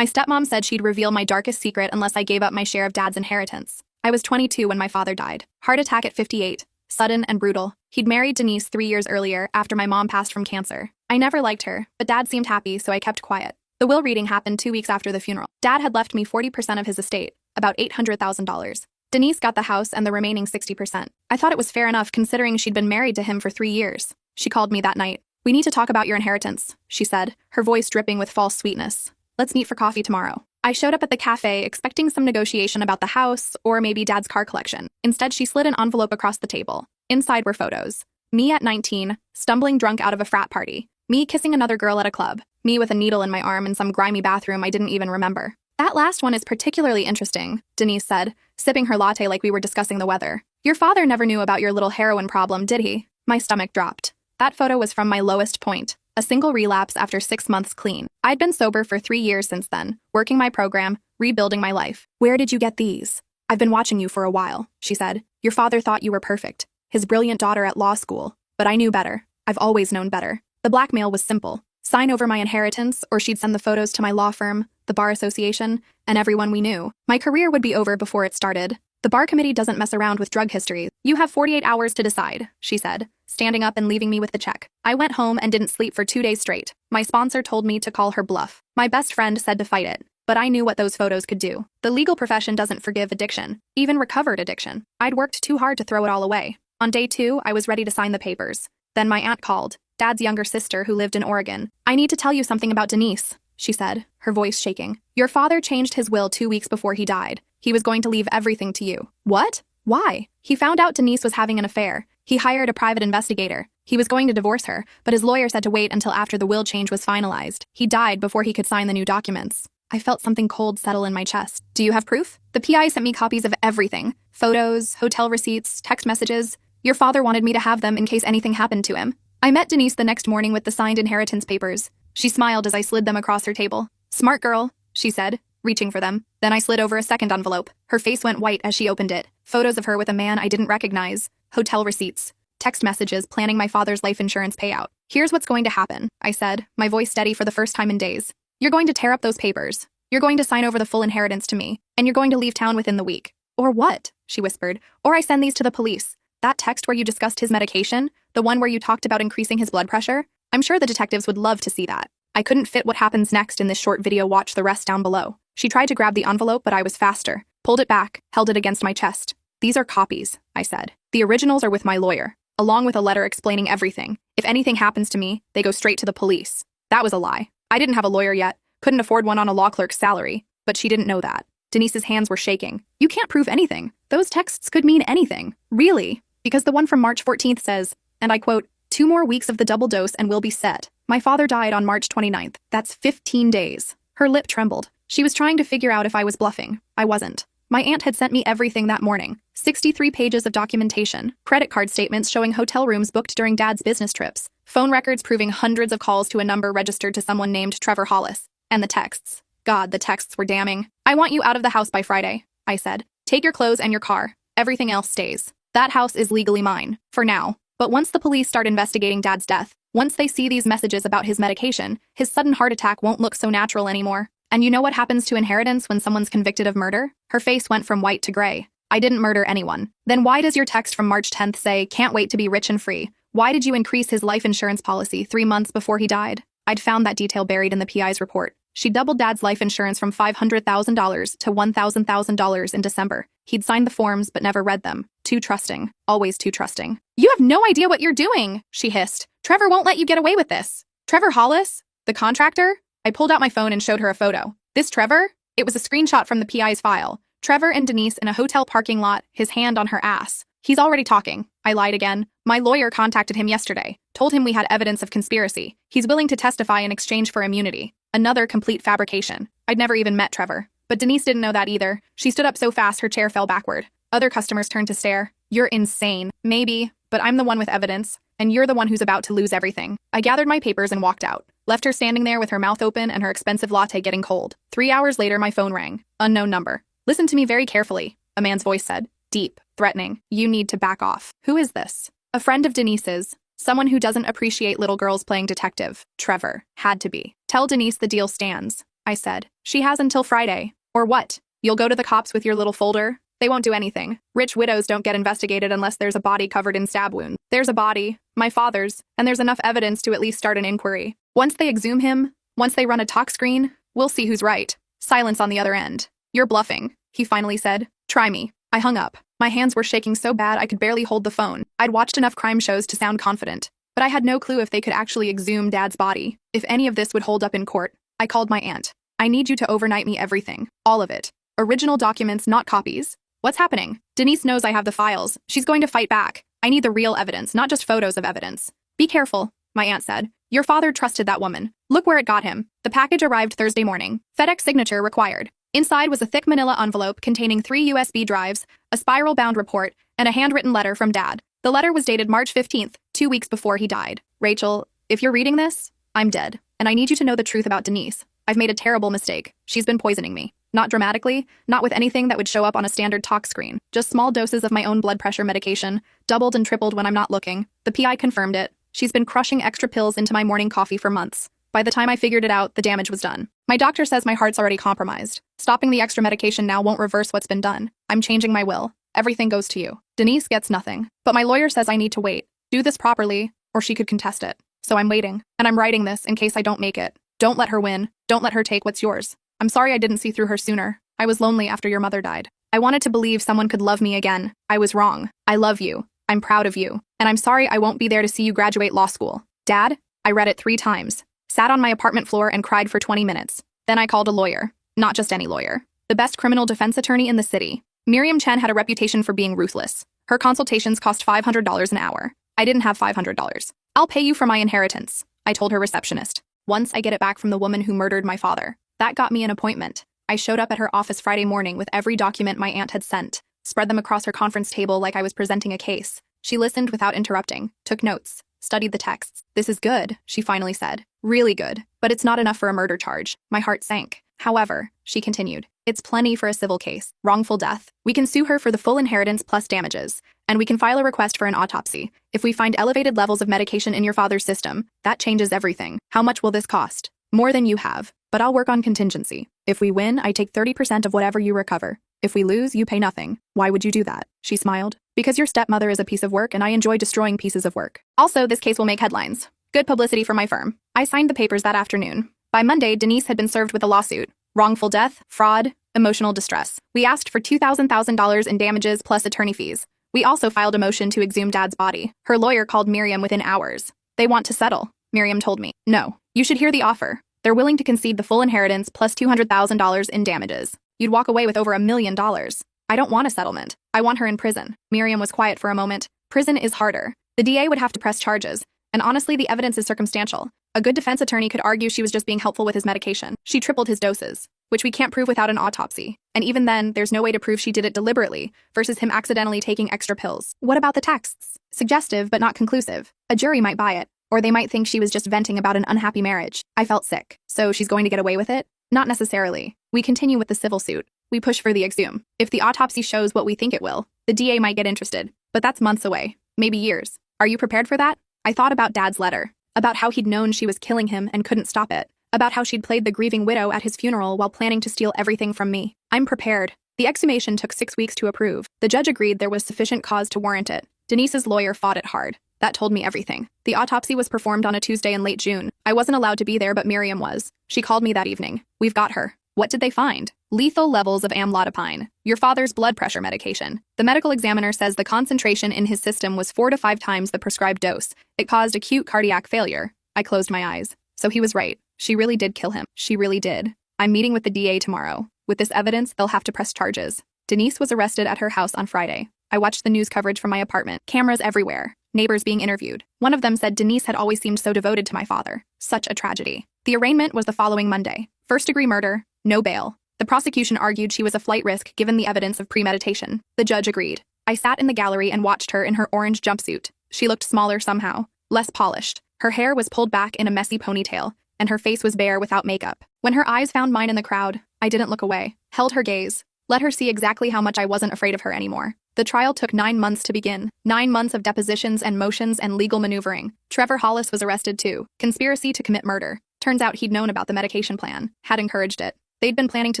My stepmom said she'd reveal my darkest secret unless I gave up my share of dad's inheritance. I was 22 when my father died. Heart attack at 58. Sudden and brutal. He'd married Denise 3 years earlier after my mom passed from cancer. I never liked her, but dad seemed happy, so I kept quiet. The will reading happened 2 weeks after the funeral. Dad had left me 40% of his estate, about $800,000. Denise got the house and the remaining 60%. I thought it was fair enough considering she'd been married to him for 3 years. She called me that night. "We need to talk about your inheritance," she said, her voice dripping with false sweetness. "Let's meet for coffee tomorrow." I showed up at the cafe expecting some negotiation about the house or maybe dad's car collection. Instead, she slid an envelope across the table. Inside were photos. Me at 19, stumbling drunk out of a frat party. Me kissing another girl at a club. Me with a needle in my arm in some grimy bathroom I didn't even remember. "That last one is particularly interesting," Denise said, sipping her latte like we were discussing the weather. "Your father never knew about your little heroin problem, did he?" My stomach dropped. That photo was from my lowest point, a single relapse after 6 months clean. I'd been sober for 3 years since then, working my program, rebuilding my life. "Where did you get these?" "I've been watching you for a while," she said. "Your father thought you were perfect. His brilliant daughter at law school. But I knew better. I've always known better." The blackmail was simple. Sign over my inheritance, or she'd send the photos to my law firm, the bar association, and everyone we knew. My career would be over before it started. "The bar committee doesn't mess around with drug history. You have 48 hours to decide," she said, standing up and leaving me with the check. I went home and didn't sleep for 2 days straight. My sponsor told me to call her bluff. My best friend said to fight it. But I knew what those photos could do. The legal profession doesn't forgive addiction, even recovered addiction. I'd worked too hard to throw it all away. On day 2, I was ready to sign the papers. Then my aunt called, Dad's younger sister who lived in Oregon. "I need to tell you something about Denise," she said, her voice shaking. "Your father changed his will 2 weeks before he died. He was going to leave everything to you." "What? Why?" "He found out Denise was having an affair. He hired a private investigator. He was going to divorce her, but his lawyer said to wait until after the will change was finalized. He died before he could sign the new documents." I felt something cold settle in my chest. "Do you have proof?" "The PI sent me copies of everything. Photos, hotel receipts, text messages. Your father wanted me to have them in case anything happened to him." I met Denise the next morning with the signed inheritance papers. She smiled as I slid them across her table. "Smart girl," she said, reaching for them. Then I slid over a second envelope. Her face went white as she opened it. Photos of her with a man I didn't recognize. Hotel receipts. Text messages planning my father's life insurance payout. "Here's what's going to happen," I said, my voice steady for the first time in days. "You're going to tear up those papers. You're going to sign over the full inheritance to me, and you're going to leave town within the week." "Or what?" she whispered. "Or I send these to the police. That text where you discussed his medication, the one where you talked about increasing his blood pressure, I'm sure the detectives would love to see that." I couldn't fit what happens next in this short video. Watch the rest down below. She tried to grab the envelope, but I was faster. Pulled it back, held it against my chest. "These are copies," I said. "The originals are with my lawyer, along with a letter explaining everything. If anything happens to me, they go straight to the police." That was a lie. I didn't have a lawyer yet, couldn't afford one on a law clerk's salary, but she didn't know that. Denise's hands were shaking. "You can't prove anything. Those texts could mean anything." "Really? Because the one from March 14th says," and I quote, "2 more weeks of the double dose and we'll be set. My father died on March 29th. That's 15 days. Her lip trembled. She was trying to figure out if I was bluffing. I wasn't. My aunt had sent me everything that morning. 63 pages of documentation, credit card statements showing hotel rooms booked during Dad's business trips, phone records proving hundreds of calls to a number registered to someone named Trevor Hollis, and the texts. God, the texts were damning. "I want you out of the house by Friday," I said. "Take your clothes and your car. Everything else stays. That house is legally mine, for now. But once the police start investigating Dad's death, once they see these messages about his medication, his sudden heart attack won't look so natural anymore. And you know what happens to inheritance when someone's convicted of murder?" Her face went from white to gray. "I didn't murder anyone." "Then why does your text from March 10th say, 'Can't wait to be rich and free'? Why did you increase his life insurance policy 3 months before he died?" I'd found that detail buried in the PI's report. She doubled Dad's life insurance from $500,000 to $1,000 in December. He'd signed the forms but never read them. Too trusting. Always too trusting. "You have no idea what you're doing," she hissed. "Trevor won't let you get away with this." "Trevor Hollis? The contractor?" I pulled out my phone and showed her a photo. "This Trevor?" It was a screenshot from the PI's file. Trevor and Denise in a hotel parking lot, his hand on her ass. "He's already talking." I lied again. "My lawyer contacted him yesterday. Told him we had evidence of conspiracy. He's willing to testify in exchange for immunity." Another complete fabrication. I'd never even met Trevor. But Denise didn't know that either. She stood up so fast her chair fell backward. Other customers turned to stare. "You're insane." "Maybe, but I'm the one with evidence, and you're the one who's about to lose everything." I gathered my papers and walked out. Left her standing there with her mouth open and her expensive latte getting cold. 3 hours later, my phone rang. Unknown number. "Listen to me very carefully," a man's voice said. Deep, threatening. "You need to back off." "Who is this?" "A friend of Denise's. Someone who doesn't appreciate little girls playing detective." Trevor. Had to be. "Tell Denise the deal stands." I said. She has until Friday. Or what? You'll go to the cops with your little folder? They won't do anything. Rich widows don't get investigated unless there's a body covered in stab wounds. There's a body, my father's, and there's enough evidence to at least start an inquiry. Once they exhume him, once they run a talk screen, we'll see who's right. Silence on the other end. You're bluffing, he finally said. Try me. I hung up. My hands were shaking so bad I could barely hold the phone. I'd watched enough crime shows to sound confident, but I had no clue if they could actually exhume Dad's body, if any of this would hold up in court. I called my aunt. I need you to overnight me everything. All of it. Original documents, not copies. What's happening? Denise knows I have the files. She's going to fight back. I need the real evidence, not just photos of evidence. Be careful, my aunt said. Your father trusted that woman. Look where it got him. The package arrived Thursday morning. FedEx signature required. Inside was a thick manila envelope containing 3 USB drives, a spiral-bound report, and a handwritten letter from Dad. The letter was dated March 15th, 2 weeks before he died. Rachel, if you're reading this, I'm dead, and I need you to know the truth about Denise. I've made a terrible mistake. She's been poisoning me. Not dramatically, not with anything that would show up on a standard talk screen. Just small doses of my own blood pressure medication, doubled and tripled when I'm not looking. The PI confirmed it. She's been crushing extra pills into my morning coffee for months. By the time I figured it out, the damage was done. My doctor says my heart's already compromised. Stopping the extra medication now won't reverse what's been done. I'm changing my will. Everything goes to you. Denise gets nothing. But my lawyer says I need to wait. Do this properly, or she could contest it. So I'm waiting, and I'm writing this in case I don't make it. Don't let her win. Don't let her take what's yours. I'm sorry I didn't see through her sooner. I was lonely after your mother died. I wanted to believe someone could love me again. I was wrong. I love you. I'm proud of you. And I'm sorry I won't be there to see you graduate law school. Dad? I read it 3 times. Sat on my apartment floor and cried for 20 minutes. Then I called a lawyer. Not just any lawyer. The best criminal defense attorney in the city. Miriam Chen had a reputation for being ruthless. Her consultations cost $500 an hour. I didn't have $500. I'll pay you for my inheritance, I told her receptionist. Once I get it back from the woman who murdered my father. That got me an appointment. I showed up at her office Friday morning with every document my aunt had sent, spread them across her conference table like I was presenting a case. She listened without interrupting, took notes, studied the texts. This is good, she finally said. Really good, but it's not enough for a murder charge. My heart sank. However, she continued, it's plenty for a civil case. Wrongful death. We can sue her for the full inheritance plus damages, and we can file a request for an autopsy. If we find elevated levels of medication in your father's system, that changes everything. How much will this cost? More than you have, but I'll work on contingency. If we win, I take 30% of whatever you recover. If we lose, you pay nothing. Why would you do that? She smiled. Because your stepmother is a piece of work and I enjoy destroying pieces of work. Also, this case will make headlines. Good publicity for my firm. I signed the papers that afternoon. By Monday, Denise had been served with a lawsuit. Wrongful death, fraud, emotional distress. We asked for $2,000 in damages plus attorney fees. We also filed a motion to exhume Dad's body. Her lawyer called Miriam within hours. They want to settle, Miriam told me. No, you should hear the offer. They're willing to concede the full inheritance plus $200,000 in damages. You'd walk away with over $1 million. I don't want a settlement. I want her in prison. Miriam was quiet for a moment. Prison is harder. The DA would have to press charges. And honestly, the evidence is circumstantial. A good defense attorney could argue she was just being helpful with his medication. She tripled his doses, which we can't prove without an autopsy. And even then, there's no way to prove she did it deliberately versus him accidentally taking extra pills. What about the texts? Suggestive, but not conclusive. A jury might buy it, or they might think she was just venting about an unhappy marriage. I felt sick. So she's going to get away with it? Not necessarily. We continue with the civil suit. We push for the exhume. If the autopsy shows what we think it will, the DA might get interested. But that's months away. Maybe years. Are you prepared for that? I thought about Dad's letter. About how he'd known she was killing him and couldn't stop it. About how she'd played the grieving widow at his funeral while planning to steal everything from me. I'm prepared. The exhumation took 6 weeks to approve. The judge agreed there was sufficient cause to warrant it. Denise's lawyer fought it hard. That told me everything. The autopsy was performed on a Tuesday in late June. I wasn't allowed to be there, but Miriam was. She called me that evening. We've got her. What did they find? Lethal levels of amlodipine, your father's blood pressure medication. The medical examiner says the concentration in his system was 4 to 5 times the prescribed dose. It caused acute cardiac failure. I closed my eyes. So he was right. She really did kill him. She really did. I'm meeting with the DA tomorrow. With this evidence, they'll have to press charges. Denise was arrested at her house on Friday. I watched the news coverage from my apartment. Cameras everywhere. Neighbors being interviewed. One of them said Denise had always seemed so devoted to my father. Such a tragedy. The arraignment was the following Monday. First-degree murder, no bail. The prosecution argued she was a flight risk given the evidence of premeditation. The judge agreed. I sat in the gallery and watched her in her orange jumpsuit. She looked smaller somehow, less polished. Her hair was pulled back in a messy ponytail, and her face was bare without makeup. When her eyes found mine in the crowd, I didn't look away, held her gaze, let her see exactly how much I wasn't afraid of her anymore. The trial took 9 months to begin. 9 months of depositions and motions and legal maneuvering. Trevor Hollis was arrested too. Conspiracy to commit murder. Turns out he'd known about the medication plan, had encouraged it. They'd been planning to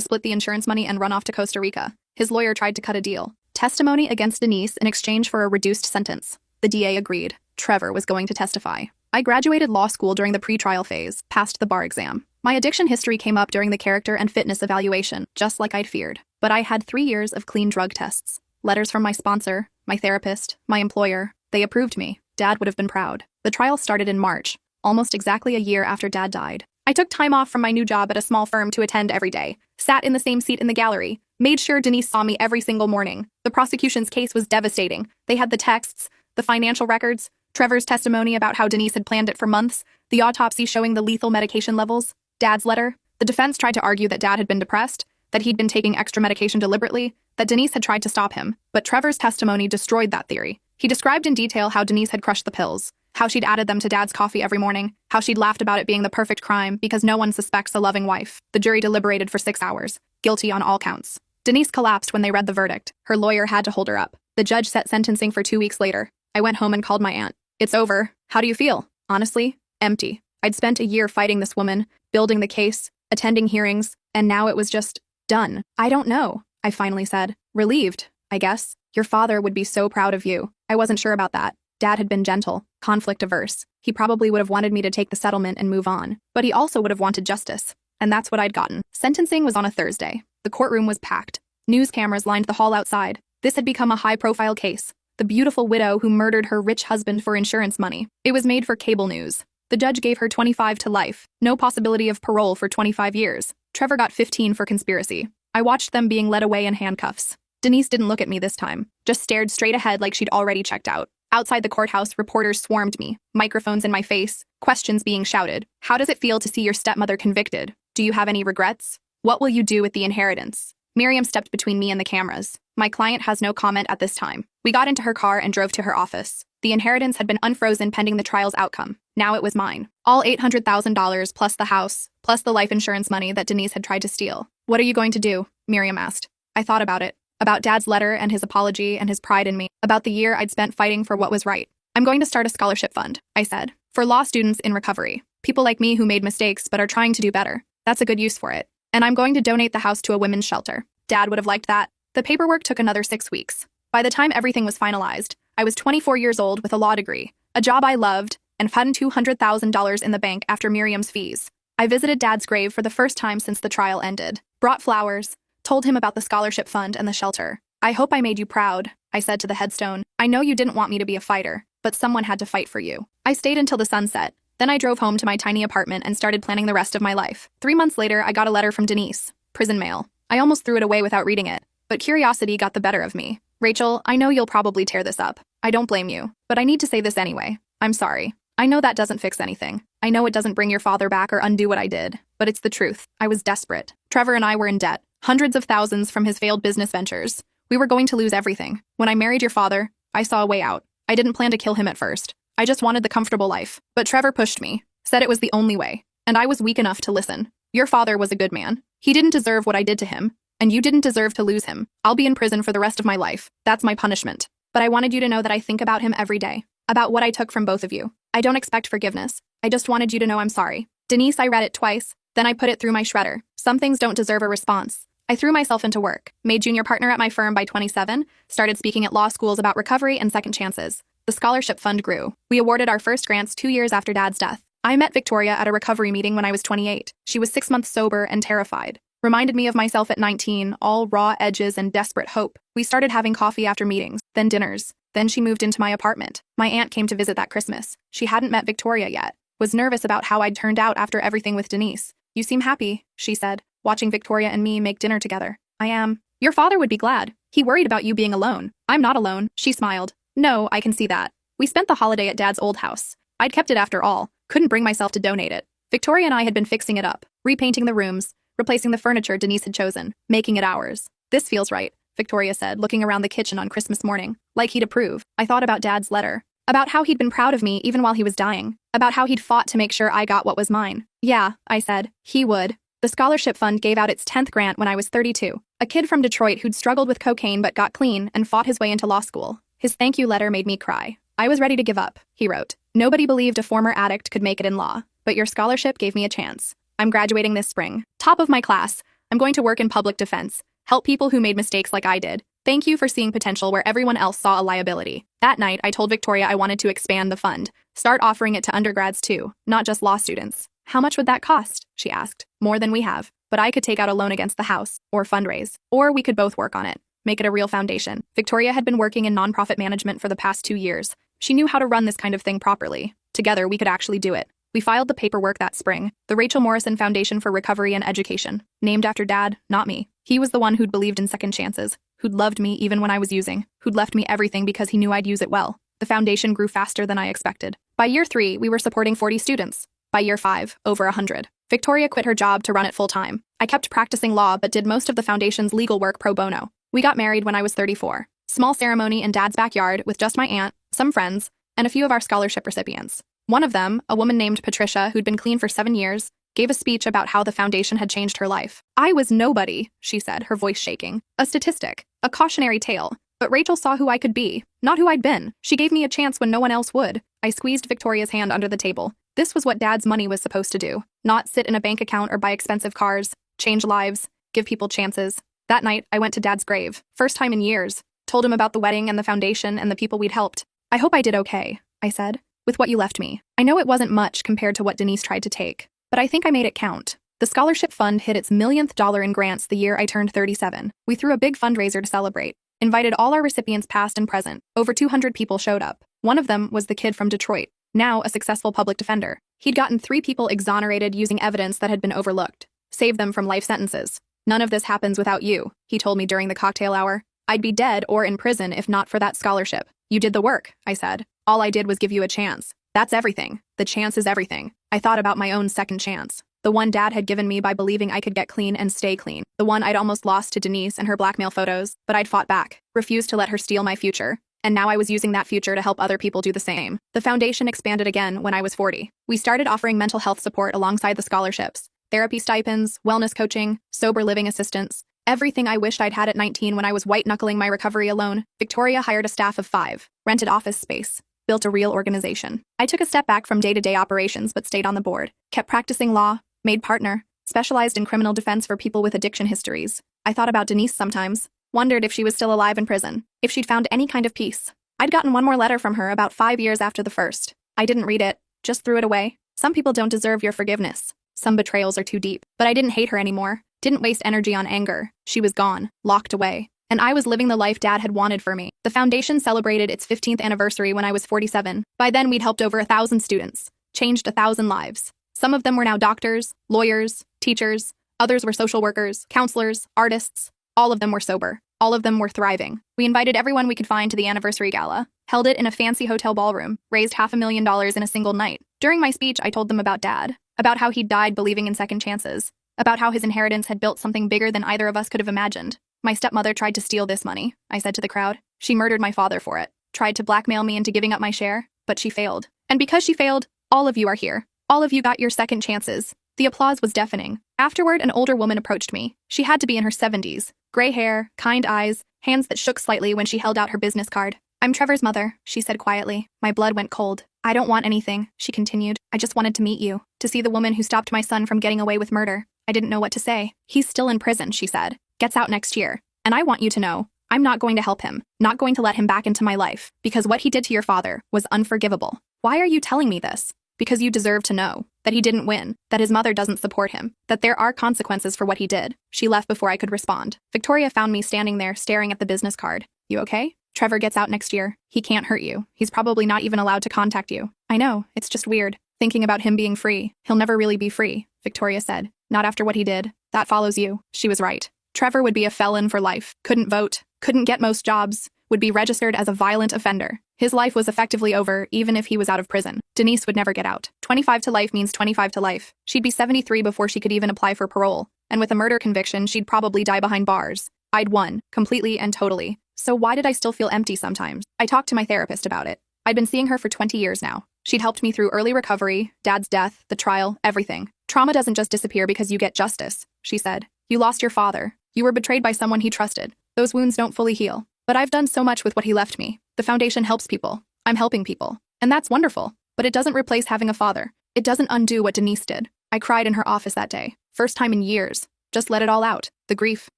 split the insurance money and run off to Costa Rica. His lawyer tried to cut a deal. Testimony against Denise in exchange for a reduced sentence. The DA agreed. Trevor was going to testify. I graduated law school during the pre-trial phase, passed the bar exam. My addiction history came up during the character and fitness evaluation, just like I'd feared. But I had 3 years of clean drug tests. Letters from my sponsor, my therapist, my employer. They approved me. Dad would have been proud. The trial started in March, almost exactly a year after Dad died. I took time off from my new job at a small firm to attend every day, sat in the same seat in the gallery, made sure Denise saw me every single morning. The prosecution's case was devastating. They had the texts, the financial records, Trevor's testimony about how Denise had planned it for months, the autopsy showing the lethal medication levels, Dad's letter. The defense tried to argue that Dad had been depressed, that he'd been taking extra medication deliberately, that Denise had tried to stop him. But Trevor's testimony destroyed that theory. He described in detail how Denise had crushed the pills, how she'd added them to Dad's coffee every morning, how she'd laughed about it being the perfect crime because no one suspects a loving wife. The jury deliberated for 6 hours, guilty on all counts. Denise collapsed when they read the verdict. Her lawyer had to hold her up. The judge set sentencing for 2 weeks later. I went home and called my aunt. It's over. How do you feel? Honestly, empty. I'd spent a year fighting this woman, building the case, attending hearings, and now it was just done. I don't know, I finally said. Relieved, I guess. Your father would be so proud of you. I wasn't sure about that. Dad had been gentle, conflict-averse. He probably would have wanted me to take the settlement and move on, but he also would have wanted justice. And that's what I'd gotten. Sentencing was on a Thursday. The courtroom was packed. News cameras lined the hall outside. This had become a high-profile case. The beautiful widow who murdered her rich husband for insurance money. It was made for cable news. The judge gave her 25 to life. No possibility of parole for 25 years. Trevor got 15 for conspiracy. I watched them being led away in handcuffs. Denise didn't look at me this time, just stared straight ahead like she'd already checked out. Outside the courthouse, reporters swarmed me, microphones in my face, questions being shouted. How does it feel to see your stepmother convicted? Do you have any regrets? What will you do with the inheritance? Miriam stepped between me and the cameras. My client has no comment at this time. We got into her car and drove to her office. The inheritance had been unfrozen pending the trial's outcome. Now it was mine. All $800,000 plus the house, plus the life insurance money that Denise had tried to steal. What are you going to do? Miriam asked. I thought about it. About Dad's letter and his apology and his pride in me. About the year I'd spent fighting for what was right. I'm going to start a scholarship fund, I said. For law students in recovery. People like me who made mistakes but are trying to do better. That's a good use for it. And I'm going to donate the house to a women's shelter. Dad would have liked that. The paperwork took another 6 weeks. By the time everything was finalized, I was 24 years old with a law degree, a job I loved, and found $200,000 in the bank after Miriam's fees. I visited Dad's grave for the first time since the trial ended, brought flowers, told him about the scholarship fund and the shelter. I hope I made you proud, I said to the headstone. I know you didn't want me to be a fighter, but someone had to fight for you. I stayed until the sun set. Then I drove home to my tiny apartment and started planning the rest of my life. 3 months later, I got a letter from Denise. Prison mail. I almost threw it away without reading it, but curiosity got the better of me. Rachel, I know you'll probably tear this up. I don't blame you, but I need to say this anyway. I'm sorry. I know that doesn't fix anything. I know it doesn't bring your father back or undo what I did, but it's the truth. I was desperate. Trevor and I were in debt. Hundreds of thousands from his failed business ventures. We were going to lose everything. When I married your father, I saw a way out. I didn't plan to kill him at first. I just wanted the comfortable life. But Trevor pushed me, said it was the only way. And I was weak enough to listen. Your father was a good man. He didn't deserve what I did to him. And you didn't deserve to lose him. I'll be in prison for the rest of my life. That's my punishment. But I wanted you to know that I think about him every day. About what I took from both of you. I don't expect forgiveness. I just wanted you to know I'm sorry. Denise, I read it twice. Then I put it through my shredder. Some things don't deserve a response. I threw myself into work, made junior partner at my firm by 27, started speaking at law schools about recovery and second chances. The scholarship fund grew. We awarded our first grants 2 years after Dad's death. I met Victoria at a recovery meeting when I was 28. She was 6 months sober and terrified. Reminded me of myself at 19, all raw edges and desperate hope. We started having coffee after meetings, then dinners. Then she moved into my apartment. My aunt came to visit that Christmas. She hadn't met Victoria yet. Was nervous about how I'd turned out after everything with Denise. You seem happy, she said, watching Victoria and me make dinner together. I am. Your father would be glad. He worried about you being alone. I'm not alone, she smiled. No, I can see that. We spent the holiday at Dad's old house. I'd kept it after all. Couldn't bring myself to donate it. Victoria and I had been fixing it up, repainting the rooms, replacing the furniture Denise had chosen, making it ours. This feels right, Victoria said, looking around the kitchen on Christmas morning, like he'd approve. I thought about Dad's letter. About how he'd been proud of me even while he was dying. About how he'd fought to make sure I got what was mine. Yeah, I said. He would. The scholarship fund gave out its 10th grant when I was 32. A kid from Detroit who'd struggled with cocaine but got clean and fought his way into law school. His thank you letter made me cry. I was ready to give up, he wrote. Nobody believed a former addict could make it in law. But your scholarship gave me a chance. I'm graduating this spring. Top of my class. I'm going to work in public defense. Help people who made mistakes like I did. Thank you for seeing potential where everyone else saw a liability. That night, I told Victoria I wanted to expand the fund. Start offering it to undergrads too, not just law students. How much would that cost? She asked. More than we have. But I could take out a loan against the house, or fundraise. Or we could both work on it. Make it a real foundation. Victoria had been working in nonprofit management for the past 2 years. She knew how to run this kind of thing properly. Together, we could actually do it. We filed the paperwork that spring, the Rachel Morrison Foundation for Recovery and Education, named after Dad, not me. He was the one who'd believed in second chances, who'd loved me even when I was using, who'd left me everything because he knew I'd use it well. The foundation grew faster than I expected. By year 3, we were supporting 40 students. By year 5, over 100. Victoria quit her job to run it full-time. I kept practicing law but did most of the foundation's legal work pro bono. We got married when I was 34. Small ceremony in Dad's backyard with just my aunt, some friends, and a few of our scholarship recipients. One of them, a woman named Patricia who'd been clean for 7 years, gave a speech about how the foundation had changed her life. I was nobody, she said, her voice shaking. A statistic, a cautionary tale. But Rachel saw who I could be, not who I'd been. She gave me a chance when no one else would. I squeezed Victoria's hand under the table. This was what Dad's money was supposed to do. Not sit in a bank account or buy expensive cars, change lives, give people chances. That night, I went to Dad's grave, first time in years. Told him about the wedding and the foundation and the people we'd helped. I hope I did okay, I said, with what you left me. I know it wasn't much compared to what Denise tried to take, but I think I made it count. The scholarship fund hit its millionth dollar in grants the year I turned 37. We threw a big fundraiser to celebrate. Invited all our recipients past and present. Over 200 people showed up. One of them was the kid from Detroit, now a successful public defender. He'd gotten 3 people exonerated using evidence that had been overlooked. Saved them from life sentences. None of this happens without you, he told me during the cocktail hour. I'd be dead or in prison if not for that scholarship. You did the work, I said. All I did was give you a chance. That's everything. The chance is everything. I thought about my own second chance. The one Dad had given me by believing I could get clean and stay clean. The one I'd almost lost to Denise and her blackmail photos, but I'd fought back, refused to let her steal my future. And now I was using that future to help other people do the same. The foundation expanded again when I was 40. We started offering mental health support alongside the scholarships. Therapy stipends, wellness coaching, sober living assistance. Everything I wished I'd had at 19 when I was white-knuckling my recovery alone. Victoria hired a staff of 5, rented office space, built a real organization. I took a step back from day-to-day operations but stayed on the board. Kept practicing law, made partner, specialized in criminal defense for people with addiction histories. I thought about Denise sometimes, wondered if she was still alive in prison, if she'd found any kind of peace. I'd gotten one more letter from her about 5 years after the first. I didn't read it, just threw it away. Some people don't deserve your forgiveness. Some betrayals are too deep. But I didn't hate her anymore. Didn't waste energy on anger. She was gone, locked away. And I was living the life Dad had wanted for me. The foundation celebrated its 15th anniversary when I was 47. By then, we'd helped over 1,000 students, changed 1,000 lives. Some of them were now doctors, lawyers, teachers. Others were social workers, counselors, artists. All of them were sober. All of them were thriving. We invited everyone we could find to the anniversary gala, held it in a fancy hotel ballroom, raised $500,000 in a single night. During my speech, I told them about Dad, about how he'd died believing in second chances, about how his inheritance had built something bigger than either of us could have imagined. My stepmother tried to steal this money, I said to the crowd. She murdered my father for it, tried to blackmail me into giving up my share, but she failed. And because she failed, all of you are here. All of you got your second chances. The applause was deafening. Afterward, an older woman approached me. She had to be in her 70s. Gray hair, kind eyes, hands that shook slightly when she held out her business card. I'm Trevor's mother, she said quietly. My blood went cold. I don't want anything, she continued. I just wanted to meet you, to see the woman who stopped my son from getting away with murder. I didn't know what to say. He's still in prison, she said. Gets out next year. And I want you to know, I'm not going to help him, not going to let him back into my life, because what he did to your father was unforgivable. Why are you telling me this? Because you deserve to know that he didn't win, that his mother doesn't support him, that there are consequences for what he did. She left before I could respond. Victoria found me standing there staring at the business card. You okay? Trevor gets out next year. He can't hurt you. He's probably not even allowed to contact you. I know, it's just weird. Thinking about him being free. He'll never really be free, Victoria said. Not after what he did. That follows you. She was right. Trevor would be a felon for life. Couldn't vote. Couldn't get most jobs. Would be registered as a violent offender. His life was effectively over, even if he was out of prison. Denise would never get out. 25 to life means 25 to life. She'd be 73 before she could even apply for parole. And with a murder conviction, she'd probably die behind bars. I'd won, completely and totally. So why did I still feel empty sometimes? I talked to my therapist about it. I'd been seeing her for 20 years now. She'd helped me through early recovery, Dad's death, the trial, everything. Trauma doesn't just disappear because you get justice, she said. You lost your father. You were betrayed by someone he trusted. Those wounds don't fully heal. But I've done so much with what he left me. The foundation helps people. I'm helping people. And that's wonderful. But it doesn't replace having a father. It doesn't undo what Denise did. I cried in her office that day. First time in years. Just let it all out. The grief,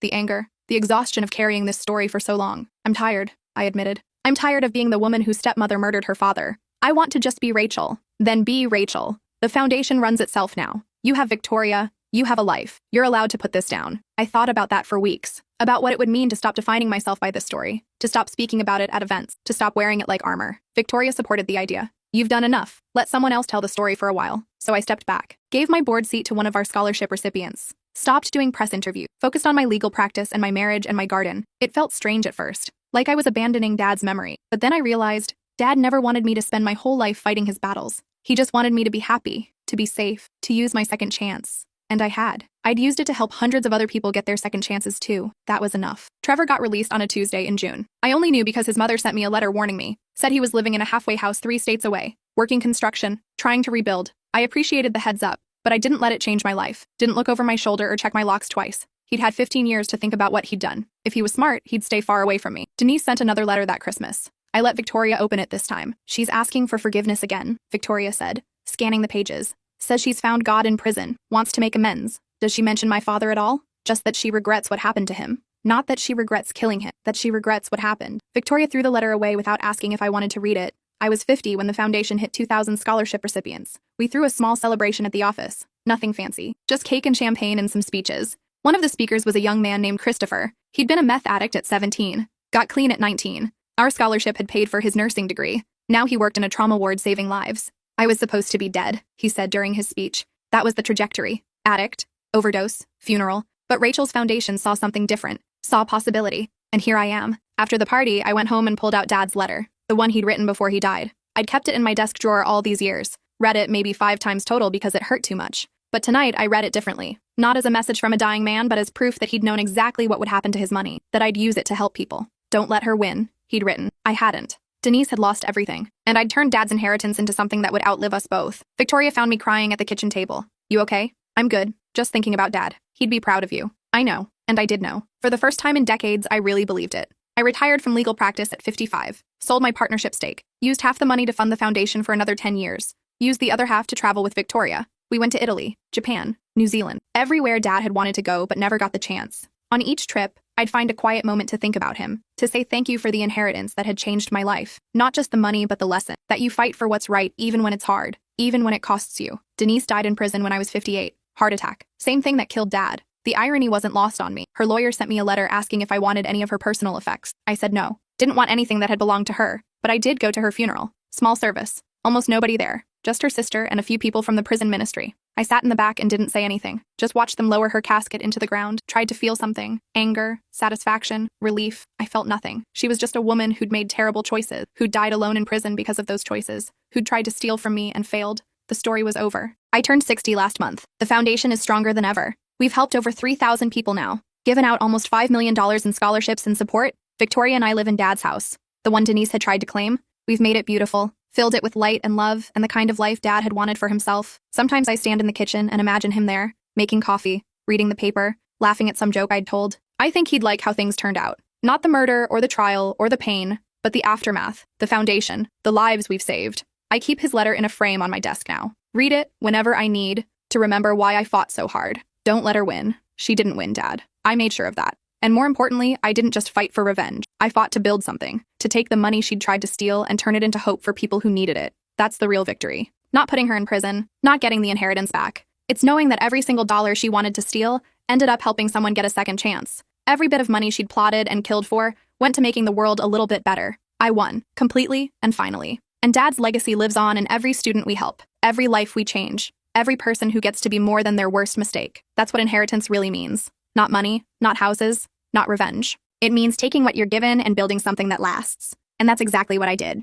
the anger, the exhaustion of carrying this story for so long. I'm tired, I admitted. I'm tired of being the woman whose stepmother murdered her father. I want to just be Rachel. Then be Rachel. The foundation runs itself now. You have Victoria. You have a life. You're allowed to put this down. I thought about that for weeks. About what it would mean to stop defining myself by this story. To stop speaking about it at events. To stop wearing it like armor. Victoria supported the idea. You've done enough. Let someone else tell the story for a while. So I stepped back. Gave my board seat to one of our scholarship recipients. Stopped doing press interviews. Focused on my legal practice and my marriage and my garden. It felt strange at first. Like I was abandoning Dad's memory. But then I realized Dad never wanted me to spend my whole life fighting his battles. He just wanted me to be happy, to be safe, to use my second chance. And I had. I'd used it to help hundreds of other people get their second chances too. That was enough. Trevor got released on a Tuesday in June. I only knew because his mother sent me a letter warning me. Said he was living in a halfway house 3 states away. Working construction. Trying to rebuild. I appreciated the heads up. But I didn't let it change my life. Didn't look over my shoulder or check my locks twice. He'd had 15 years to think about what he'd done. If he was smart, he'd stay far away from me. Denise sent another letter that Christmas. I let Victoria open it this time. She's asking for forgiveness again, Victoria said, scanning the pages. Says she's found God in prison, wants to make amends. Does she mention my father at all? Just that she regrets what happened to him. Not that she regrets killing him, that she regrets what happened. Victoria threw the letter away without asking if I wanted to read it. I was 50 when the foundation hit 2,000 scholarship recipients. We threw a small celebration at the office. Nothing fancy. Just cake and champagne and some speeches. One of the speakers was a young man named Christopher. He'd been a meth addict at 17. Got clean at 19. Our scholarship had paid for his nursing degree. Now he worked in a trauma ward saving lives. I was supposed to be dead, he said during his speech. That was the trajectory. Addict, overdose, funeral. But Rachel's foundation saw something different, saw possibility. And here I am. After the party, I went home and pulled out Dad's letter, the one he'd written before he died. I'd kept it in my desk drawer all these years. Read it maybe 5 times total because it hurt too much. But tonight, I read it differently. Not as a message from a dying man, but as proof that he'd known exactly what would happen to his money, that I'd use it to help people. Don't let her win, he'd written. I hadn't. Denise had lost everything, and I'd turned Dad's inheritance into something that would outlive us both. Victoria found me crying at the kitchen table. You okay? I'm good. Just thinking about Dad. He'd be proud of you. I know, and I did know. For the first time in decades, I really believed it. I retired from legal practice at 55, sold my partnership stake, used half the money to fund the foundation for another 10 years, used the other half to travel with Victoria. We went to Italy, Japan, New Zealand, everywhere Dad had wanted to go but never got the chance. On each trip, I'd find a quiet moment to think about him, to say thank you for the inheritance that had changed my life. Not just the money, but the lesson, that you fight for what's right even when it's hard, even when it costs you. Denise died in prison when I was 58. Heart attack. Same thing that killed Dad. The irony wasn't lost on me. Her lawyer sent me a letter asking if I wanted any of her personal effects. I said no. Didn't want anything that had belonged to her, but I did go to her funeral. Small service. Almost nobody there. Just her sister and a few people from the prison ministry. I sat in the back and didn't say anything. Just watched them lower her casket into the ground, tried to feel something. Anger, satisfaction, relief. I felt nothing. She was just a woman who'd made terrible choices, who'd died alone in prison because of those choices, who'd tried to steal from me and failed. The story was over. I turned 60 last month. The foundation is stronger than ever. We've helped over 3,000 people now. Given out almost $5 million in scholarships and support. Victoria and I live in Dad's house. The one Denise had tried to claim. We've made it beautiful. Filled it with light and love and the kind of life Dad had wanted for himself. Sometimes I stand in the kitchen and imagine him there, making coffee, reading the paper, laughing at some joke I'd told. I think he'd like how things turned out. Not the murder or the trial or the pain, but the aftermath, the foundation, the lives we've saved. I keep his letter in a frame on my desk now. Read it whenever I need to remember why I fought so hard. Don't let her win. She didn't win, Dad. I made sure of that. And more importantly, I didn't just fight for revenge. I fought to build something, to take the money she'd tried to steal and turn it into hope for people who needed it. That's the real victory. Not putting her in prison, not getting the inheritance back. It's knowing that every single dollar she wanted to steal ended up helping someone get a second chance. Every bit of money she'd plotted and killed for went to making the world a little bit better. I won, completely and finally. And Dad's legacy lives on in every student we help, every life we change, every person who gets to be more than their worst mistake. That's what inheritance really means. Not money, not houses, not revenge. It means taking what you're given and building something that lasts. And that's exactly what I did.